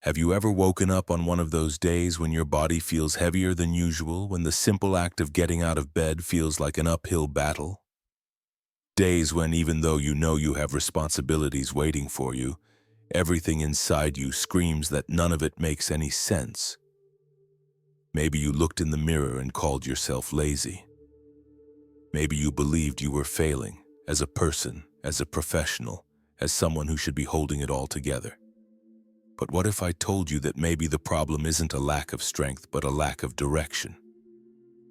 Have you ever woken up on one of those days when your body feels heavier than usual, when the simple act of getting out of bed feels like an uphill battle? Days when, even though you know you have responsibilities waiting for you, everything inside you screams that none of it makes any sense. Maybe you looked in the mirror and called yourself lazy. Maybe you believed you were failing as a person, as a professional, as someone who should be holding it all together. But what if I told you that maybe the problem isn't a lack of strength, but a lack of direction?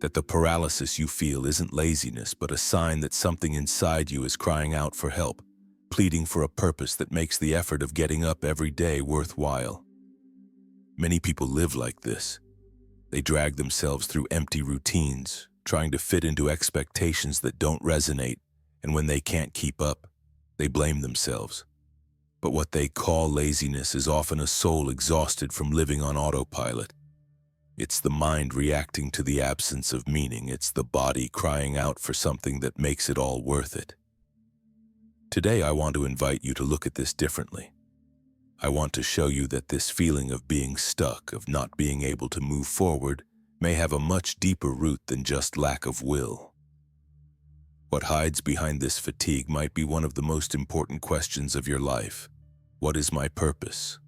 That the paralysis you feel isn't laziness, but a sign that something inside you is crying out for help, pleading for a purpose that makes the effort of getting up every day worthwhile. Many people live like this. They drag themselves through empty routines, trying to fit into expectations that don't resonate, and when they can't keep up, they blame themselves. But what they call laziness is often a soul exhausted from living on autopilot. It's the mind reacting to the absence of meaning. It's the body crying out for something that makes it all worth it. Today, I want to invite you to look at this differently. I want to show you that this feeling of being stuck, of not being able to move forward, may have a much deeper root than just lack of will. What hides behind this fatigue might be one of the most important questions of your life. What is my purpose?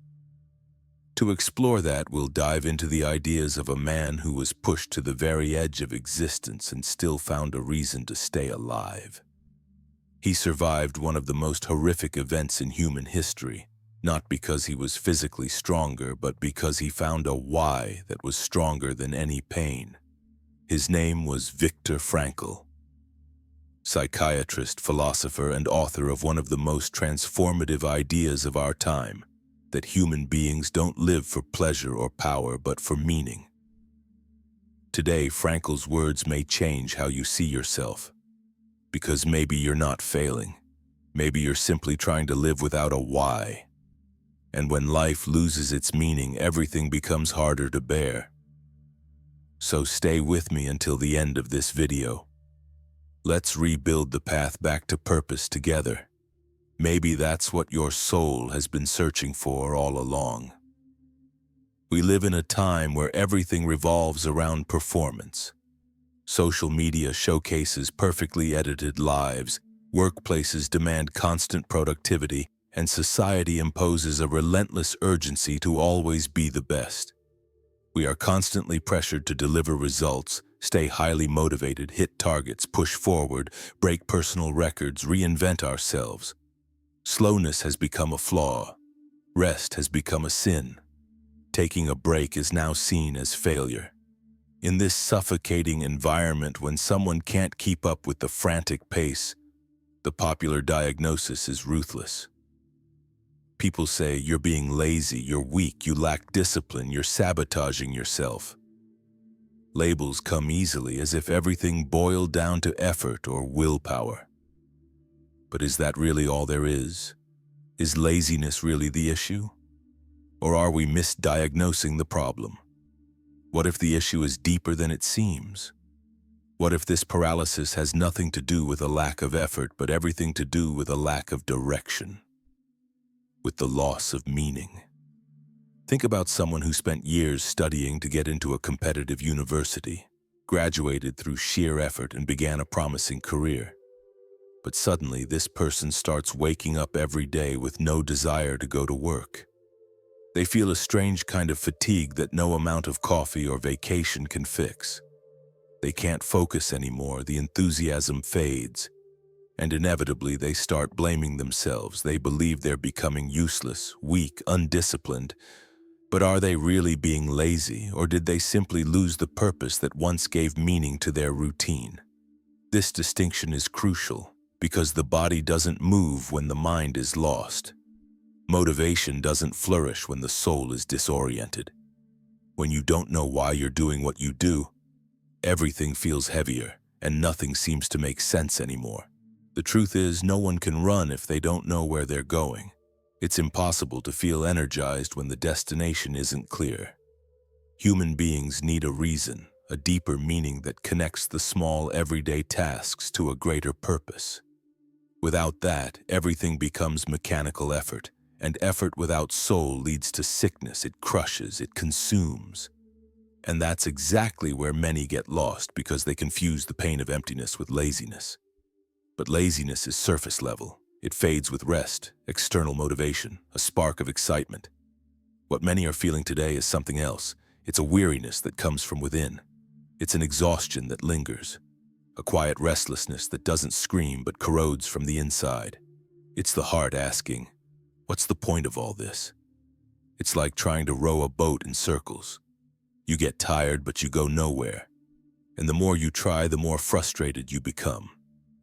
To explore that, we'll dive into the ideas of a man who was pushed to the very edge of existence and still found a reason to stay alive. He survived one of the most horrific events in human history, not because he was physically stronger, but because he found a why that was stronger than any pain. His name was Viktor Frankl. Psychiatrist, philosopher, and author of one of the most transformative ideas of our time, that human beings don't live for pleasure or power, but for meaning. Today, Frankl's words may change how you see yourself, because maybe you're not failing. Maybe you're simply trying to live without a why. And when life loses its meaning, everything becomes harder to bear. So stay with me until the end of this video. Let's rebuild the path back to purpose together. Maybe that's what your soul has been searching for all along. We live in a time where everything revolves around performance. Social media showcases perfectly edited lives, workplaces demand constant productivity, and society imposes a relentless urgency to always be the best. We are constantly pressured to deliver results, stay highly motivated, hit targets, push forward, break personal records, reinvent ourselves. Slowness has become a flaw. Rest has become a sin. Taking a break is now seen as failure. In this suffocating environment, when someone can't keep up with the frantic pace, the popular diagnosis is ruthless. People say you're being lazy, you're weak, you lack discipline, you're sabotaging yourself. Labels come easily, as if everything boiled down to effort or willpower. But is that really all there is? Is laziness really the issue? Or are we misdiagnosing the problem? What if the issue is deeper than it seems? What if this paralysis has nothing to do with a lack of effort, but everything to do with a lack of direction? With the loss of meaning? Think about someone who spent years studying to get into a competitive university, graduated through sheer effort, and began a promising career. But suddenly, this person starts waking up every day with no desire to go to work. They feel a strange kind of fatigue that no amount of coffee or vacation can fix. They can't focus anymore, the enthusiasm fades, and inevitably they start blaming themselves. They believe they're becoming useless, weak, undisciplined. But are they really being lazy, or did they simply lose the purpose that once gave meaning to their routine? This distinction is crucial, because the body doesn't move when the mind is lost. Motivation doesn't flourish when the soul is disoriented. When you don't know why you're doing what you do, everything feels heavier, and nothing seems to make sense anymore. The truth is, no one can run if they don't know where they're going. It's impossible to feel energized when the destination isn't clear. Human beings need a reason, a deeper meaning that connects the small, everyday tasks to a greater purpose. Without that, everything becomes mechanical effort, And effort without soul leads to sickness. It crushes, it consumes. And that's exactly where many get lost, because they confuse the pain of emptiness with laziness. But laziness is surface level. It fades with rest, external motivation, a spark of excitement. What many are feeling today is something else. It's a weariness that comes from within. It's an exhaustion that lingers, a quiet restlessness that doesn't scream but corrodes from the inside. It's the heart asking, what's the point of all this? It's like trying to row a boat in circles. You get tired, but you go nowhere. And the more you try, the more frustrated you become.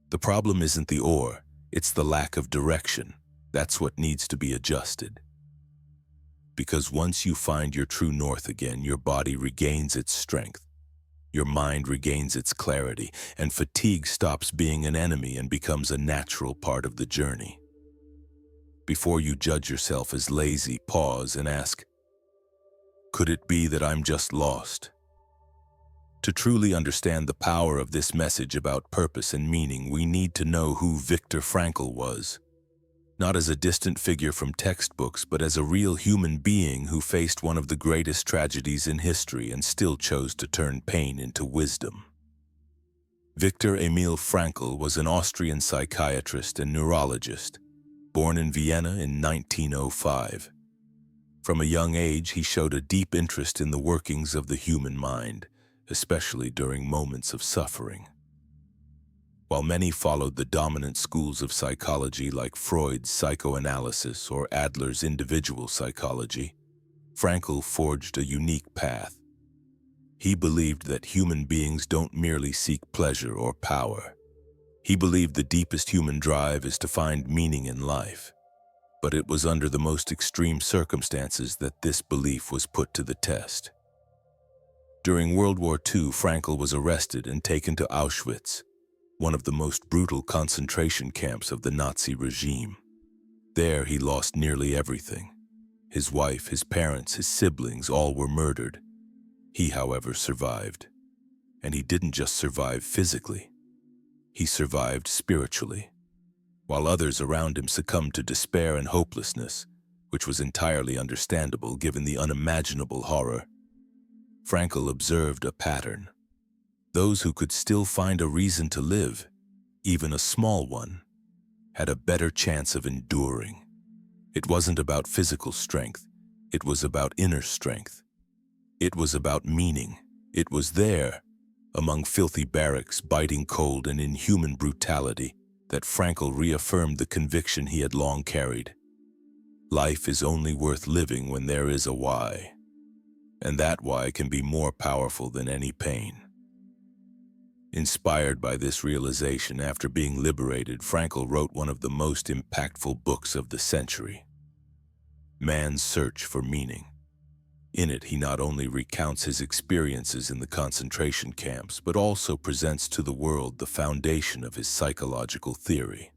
The problem isn't the oar, it's the lack of direction. That's what needs to be adjusted. Because once you find your true north again, your body regains its strength. Your mind regains its clarity, and fatigue stops being an enemy and becomes a natural part of the journey. Before you judge yourself as lazy, pause and ask, could it be that I'm just lost? To truly understand the power of this message about purpose and meaning, we need to know who Viktor Frankl was. Not as a distant figure from textbooks, but as a real human being who faced one of the greatest tragedies in history and still chose to turn pain into wisdom. Viktor Emil Frankl was an Austrian psychiatrist and neurologist, born in Vienna in 1905. From a young age, he showed a deep interest in the workings of the human mind, especially during moments of suffering. While many followed the dominant schools of psychology like Freud's psychoanalysis or Adler's individual psychology, Frankl forged a unique path. He believed that human beings don't merely seek pleasure or power. He believed the deepest human drive is to find meaning in life. But it was under the most extreme circumstances that this belief was put to the test. During World War II, Frankl was arrested and taken to Auschwitz, one of the most brutal concentration camps of the Nazi regime. There he lost nearly everything. His wife, his parents, his siblings, all were murdered. He, however, survived. And he didn't just survive physically. He survived spiritually. While others around him succumbed to despair and hopelessness, which was entirely understandable given the unimaginable horror, Frankl observed a pattern. Those who could still find a reason to live, even a small one, had a better chance of enduring. It wasn't about physical strength, it was about inner strength. It was about meaning. It was there, among filthy barracks, biting cold and inhuman brutality, that Frankl reaffirmed the conviction he had long carried. Life is only worth living when there is a why, and that why can be more powerful than any pain. Inspired by this realization, after being liberated, Frankl wrote one of the most impactful books of the century, Man's Search for Meaning. In it, he not only recounts his experiences in the concentration camps, but also presents to the world the foundation of his psychological theory: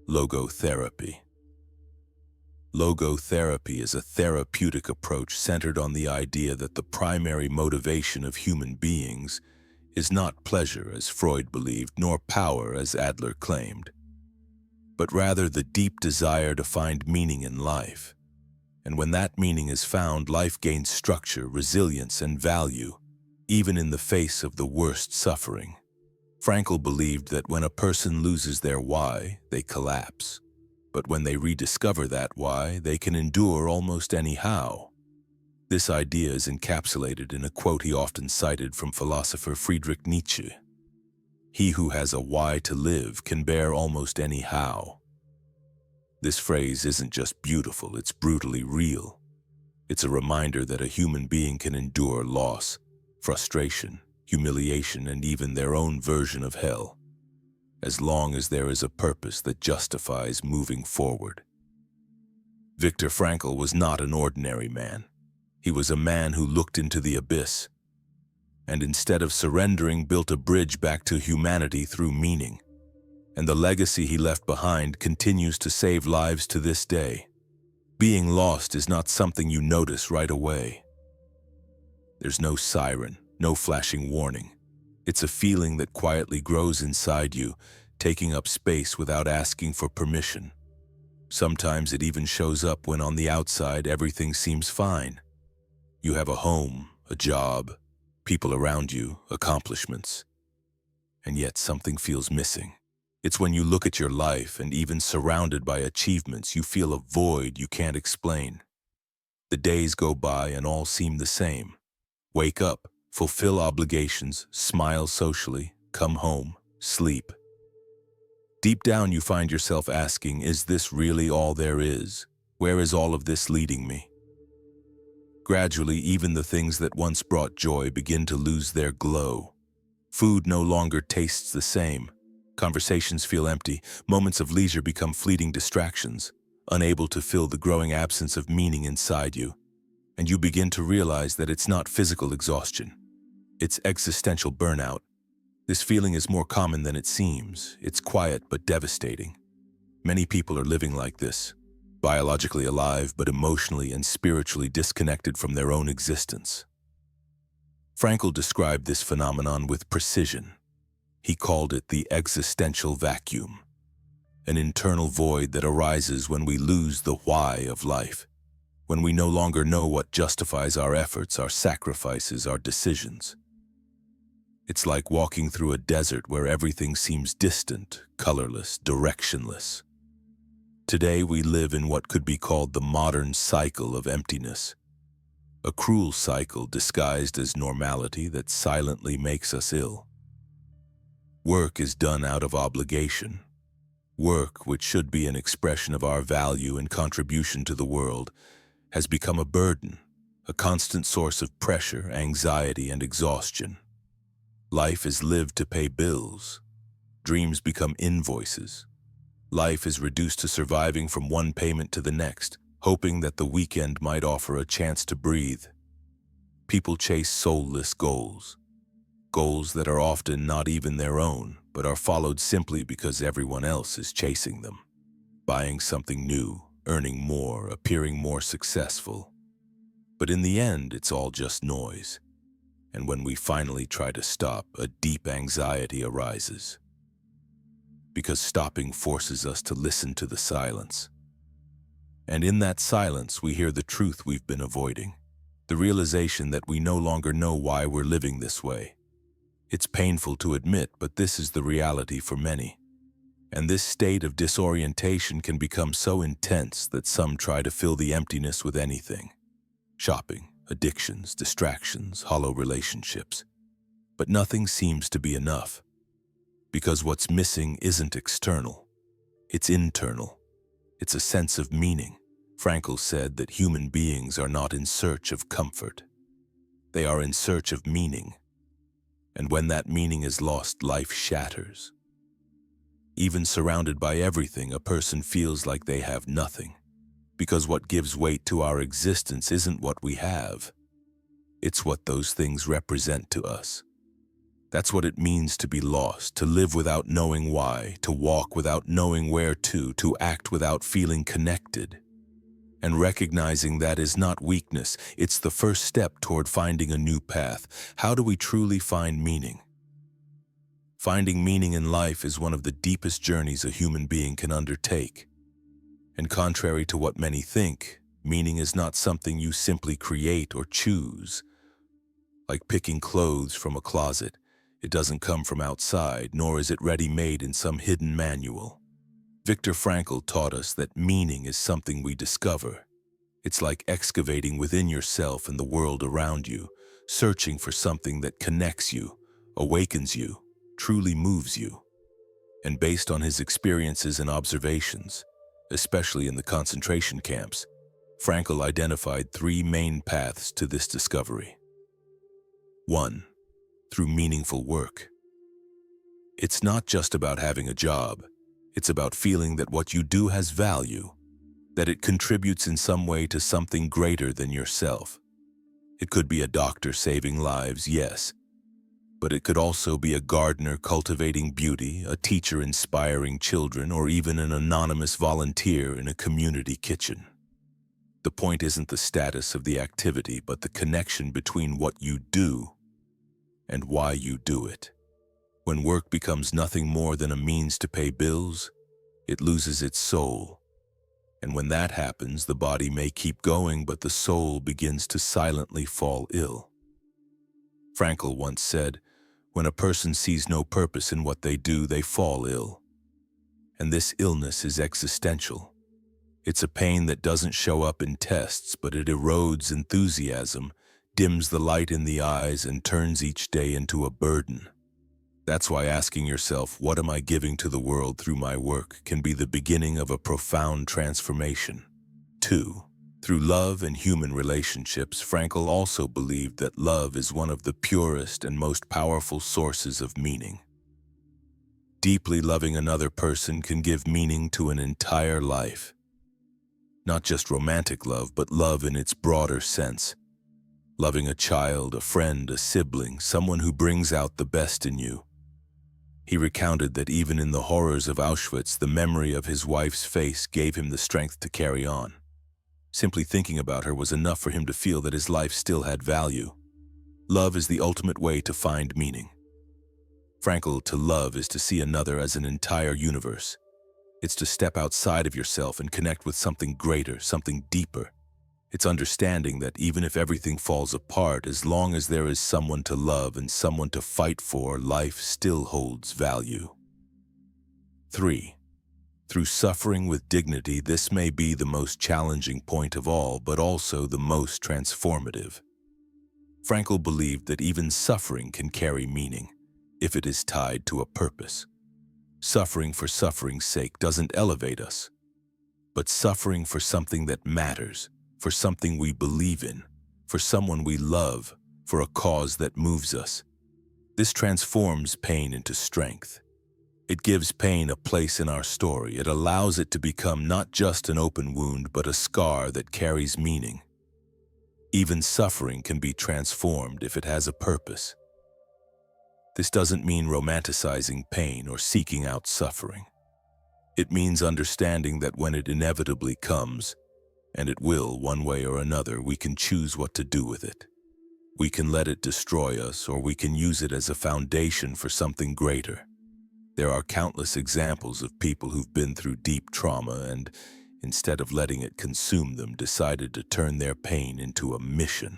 logotherapy. Logotherapy is a therapeutic approach centered on the idea that the primary motivation of human beings is not pleasure, as Freud believed, nor power, as Adler claimed, but rather the deep desire to find meaning in life. And when that meaning is found, life gains structure, resilience, and value, even in the face of the worst suffering. Frankl believed that when a person loses their why, they collapse. But when they rediscover that why, they can endure almost any how. This idea is encapsulated in a quote he often cited from philosopher Friedrich Nietzsche: "He who has a why to live can bear almost any how." This phrase isn't just beautiful, it's brutally real. It's a reminder that a human being can endure loss, frustration, humiliation, and even their own version of hell, as long as there is a purpose that justifies moving forward. Viktor Frankl was not an ordinary man. He was a man who looked into the abyss, and instead of surrendering, built a bridge back to humanity through meaning. And the legacy he left behind continues to save lives to this day. Being lost is not something you notice right away. There's no siren, no flashing warning. It's a feeling that quietly grows inside you, taking up space without asking for permission. Sometimes it even shows up when on the outside everything seems fine. You have a home, a job, people around you, accomplishments. And yet something feels missing. It's when you look at your life and even surrounded by achievements, you feel a void you can't explain. The days go by and all seem the same. Wake up, fulfill obligations, smile socially, come home, sleep. Deep down you find yourself asking, is this really all there is? Where is all of this leading me? Gradually, even the things that once brought joy begin to lose their glow. Food no longer tastes the same. Conversations feel empty. Moments of leisure become fleeting distractions, unable to fill the growing absence of meaning inside you. And you begin to realize that it's not physical exhaustion. It's existential burnout. This feeling is more common than it seems. It's quiet but devastating. Many people are living like this, biologically alive but emotionally and spiritually disconnected from their own existence. Frankl described this phenomenon with precision. He called it the existential vacuum, an internal void that arises when we lose the why of life, when we no longer know what justifies our efforts, our sacrifices, our decisions. It's like walking through a desert where everything seems distant, colorless, directionless. Today we live in what could be called the modern cycle of emptiness, a cruel cycle disguised as normality that silently makes us ill. Work is done out of obligation. Work, which should be an expression of our value and contribution to the world, has become a burden, a constant source of pressure, anxiety, and exhaustion. Life is lived to pay bills. Dreams become invoices. Life is reduced to surviving from one payment to the next, hoping that the weekend might offer a chance to breathe. People chase soulless goals. Goals that are often not even their own, but are followed simply because everyone else is chasing them. Buying something new, earning more, appearing more successful. But in the end, it's all just noise. And when we finally try to stop, a deep anxiety arises. Because stopping forces us to listen to the silence. And in that silence, we hear the truth we've been avoiding. The realization that we no longer know why we're living this way. It's painful to admit, but this is the reality for many. And this state of disorientation can become so intense that some try to fill the emptiness with anything. Shopping, addictions, distractions, hollow relationships. But nothing seems to be enough. Because what's missing isn't external. It's internal. It's a sense of meaning. Frankl said that human beings are not in search of comfort. They are in search of meaning. And when that meaning is lost, life shatters. Even surrounded by everything, a person feels like they have nothing. Because what gives weight to our existence isn't what we have. It's what those things represent to us. That's what it means to be lost, to live without knowing why, to walk without knowing where to act without feeling connected. And recognizing that is not weakness, it's the first step toward finding a new path. How do we truly find meaning? Finding meaning in life is one of the deepest journeys a human being can undertake. And contrary to what many think, meaning is not something you simply create or choose. Like picking clothes from a closet, it doesn't come from outside, nor is it ready-made in some hidden manual. Viktor Frankl taught us that meaning is something we discover. It's like excavating within yourself and the world around you, searching for something that connects you, awakens you, truly moves you. And based on his experiences and observations, especially in the concentration camps, Frankl identified 3 main paths to this discovery. 1. Through meaningful work. It's not just about having a job. It's about feeling that what you do has value, that it contributes in some way to something greater than yourself. It could be a doctor saving lives, yes, but it could also be a gardener cultivating beauty, a teacher inspiring children, or even an anonymous volunteer in a community kitchen. The point isn't the status of the activity, but the connection between what you do and why you do it. When work becomes nothing more than a means to pay bills, it loses its soul. And when that happens, the body may keep going, but the soul begins to silently fall ill. Frankl once said, "When a person sees no purpose in what they do, they fall ill." And this illness is existential. It's a pain that doesn't show up in tests, but it erodes enthusiasm, dims the light in the eyes, and turns each day into a burden. That's why asking yourself, "What am I giving to the world through my work?" can be the beginning of a profound transformation. 2. Through love and human relationships, Frankl also believed that love is one of the purest and most powerful sources of meaning. Deeply loving another person can give meaning to an entire life. Not just romantic love, but love in its broader sense. Loving a child, a friend, a sibling, someone who brings out the best in you. He recounted that even in the horrors of Auschwitz, the memory of his wife's face gave him the strength to carry on. Simply thinking about her was enough for him to feel that his life still had value. Love is the ultimate way to find meaning. Frankl, to love is to see another as an entire universe. It's to step outside of yourself and connect with something greater, something deeper. It's understanding that even if everything falls apart, as long as there is someone to love and someone to fight for, life still holds value. 3. Through suffering with dignity, this may be the most challenging point of all, but also the most transformative. Frankl believed that even suffering can carry meaning, if it is tied to a purpose. Suffering for suffering's sake doesn't elevate us, but suffering for something that matters, for something we believe in, for someone we love, for a cause that moves us. This transforms pain into strength. It gives pain a place in our story. It allows it to become not just an open wound, but a scar that carries meaning. Even suffering can be transformed if it has a purpose. This doesn't mean romanticizing pain or seeking out suffering. It means understanding that when it inevitably comes, and it will one way or another, we can choose what to do with it. We can let it destroy us, or we can use it as a foundation for something greater. There are countless examples of people who've been through deep trauma and, instead of letting it consume them, decided to turn their pain into a mission.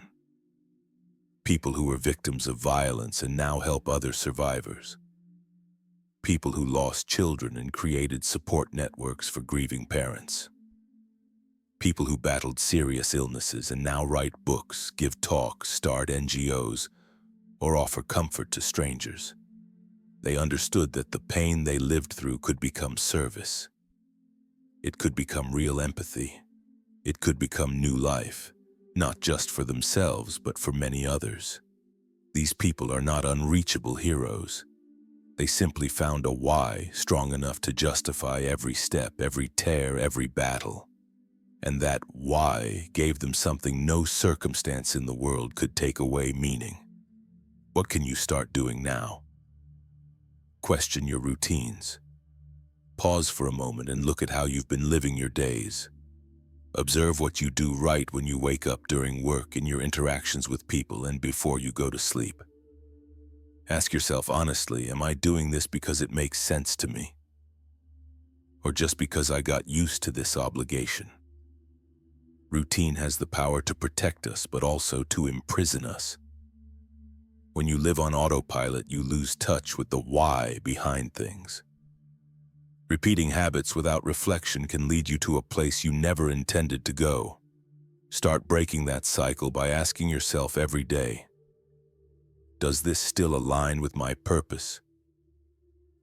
People who were victims of violence and now help other survivors. People who lost children and created support networks for grieving parents. People who battled serious illnesses and now write books, give talks, start NGOs, or offer comfort to strangers. They understood that the pain they lived through could become service. It could become real empathy. It could become new life, not just for themselves, but for many others. These people are not unreachable heroes. They simply found a why strong enough to justify every step, every tear, every battle. And that why gave them something no circumstance in the world could take away meaning. What can you start doing now? Question your routines. Pause for a moment and look at how you've been living your days. Observe what you do right when you wake up, during work, in your interactions with people, and before you go to sleep. Ask yourself honestly, am I doing this because it makes sense to me? Or just because I got used to this obligation? Routine has the power to protect us, but also to imprison us. When you live on autopilot, you lose touch with the why behind things. Repeating habits without reflection can lead you to a place you never intended to go. Start breaking that cycle by asking yourself every day, does this still align with my purpose?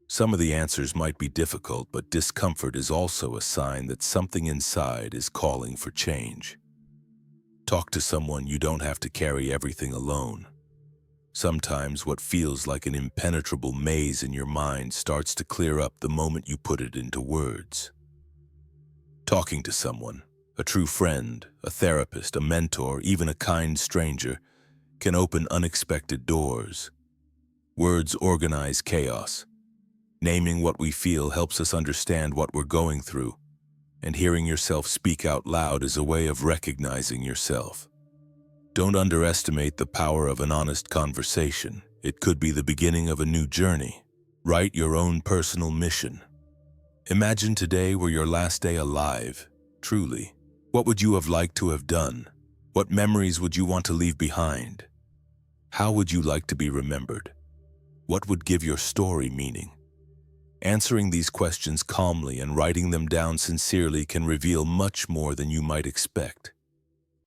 Some of the answers might be difficult, but discomfort is also a sign that something inside is calling for change. Talk to someone. You don't have to carry everything alone. Sometimes what feels like an impenetrable maze in your mind starts to clear up the moment you put it into words. Talking to someone, a true friend, a therapist, a mentor, even a kind stranger, can open unexpected doors. Words organize chaos. Naming what we feel helps us understand what we're going through, and hearing yourself speak out loud is a way of recognizing yourself. Don't underestimate the power of an honest conversation. It could be the beginning of a new journey. Write your own personal mission. Imagine today were your last day alive. Truly, what would you have liked to have done? What memories would you want to leave behind? How would you like to be remembered? What would give your story meaning? Answering these questions calmly and writing them down sincerely can reveal much more than you might expect.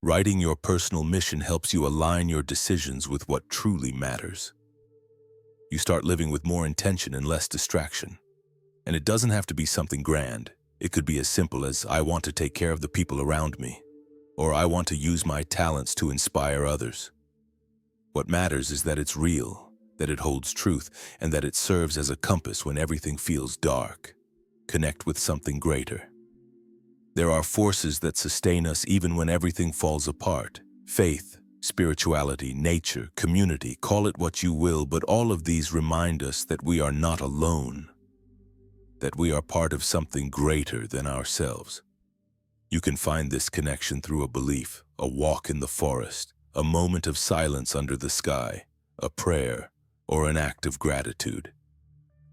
Writing your personal mission helps you align your decisions with what truly matters. You start living with more intention and less distraction. And it doesn't have to be something grand. It could be as simple as, I want to take care of the people around me, or I want to use my talents to inspire others. What matters is that it's real, that it holds truth, and that it serves as a compass when everything feels dark. Connect with something greater. There are forces that sustain us even when everything falls apart. Faith, spirituality, nature, community, call it what you will, but all of these remind us that we are not alone, that we are part of something greater than ourselves. You can find this connection through a belief, a walk in the forest, a moment of silence under the sky, a prayer, or an act of gratitude.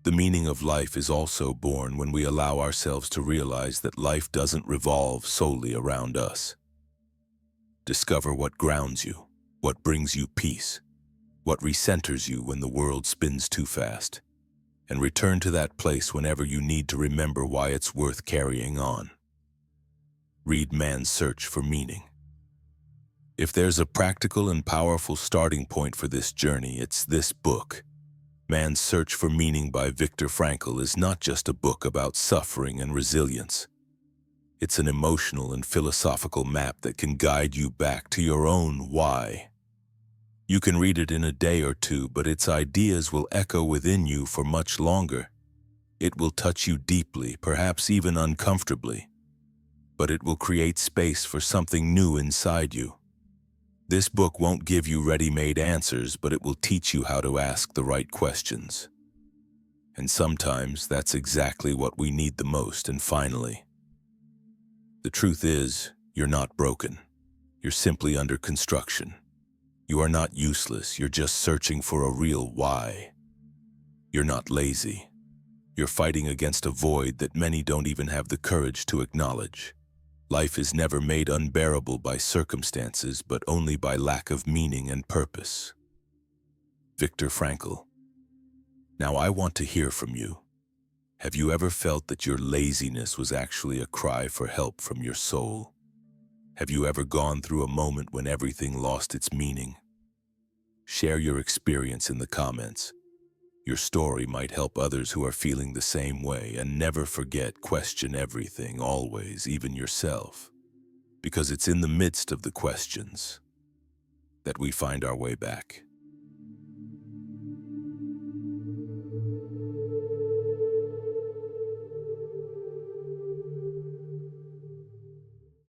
The meaning of life is also born when we allow ourselves to realize that life doesn't revolve solely around us. Discover what grounds you, what brings you peace, what recenters you when the world spins too fast, and return to that place whenever you need to remember why it's worth carrying on. Read Man's Search for Meaning. If there's a practical and powerful starting point for this journey, it's this book. Man's Search for Meaning by Viktor Frankl is not just a book about suffering and resilience. It's an emotional and philosophical map that can guide you back to your own why. You can read it in a day or two, but its ideas will echo within you for much longer. It will touch you deeply, perhaps even uncomfortably, but it will create space for something new inside you. This book won't give you ready-made answers, but it will teach you how to ask the right questions. And sometimes that's exactly what we need the most. And finally, the truth is, you're not broken. You're simply under construction. You are not useless, you're just searching for a real why. You're not lazy. You're fighting against a void that many don't even have the courage to acknowledge. Life is never made unbearable by circumstances, but only by lack of meaning and purpose. Viktor Frankl. Now I want to hear from you. Have you ever felt that your laziness was actually a cry for help from your soul? Have you ever gone through a moment when everything lost its meaning? Share your experience in the comments. Your story might help others who are feeling the same way, and never forget, question everything, always, even yourself. Because it's in the midst of the questions that we find our way back.